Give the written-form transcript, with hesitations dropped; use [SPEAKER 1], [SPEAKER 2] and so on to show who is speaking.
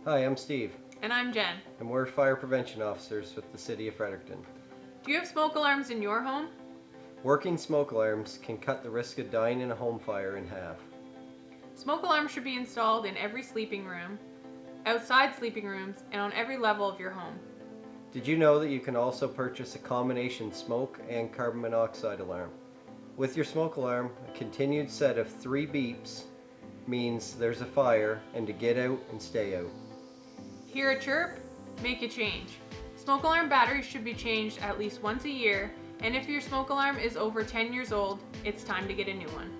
[SPEAKER 1] Hi, I'm Steve,
[SPEAKER 2] And I'm Jen.
[SPEAKER 1] and we're fire prevention officers with the City of Fredericton.
[SPEAKER 2] Do you have smoke alarms in your home?
[SPEAKER 1] Working smoke alarms can cut the risk of dying in a home fire in half.
[SPEAKER 2] Smoke alarms should be installed in every sleeping room, outside sleeping rooms, and on every level of your home.
[SPEAKER 1] Did you know that you can also purchase a combination smoke and carbon monoxide alarm? With your smoke alarm, a continued set of 3 beeps means there's a fire and to get out and stay out.
[SPEAKER 2] Hear a chirp? Make a change. Smoke alarm batteries should be changed at least once a year, and if your smoke alarm is over 10 years old, it's time to get a new one.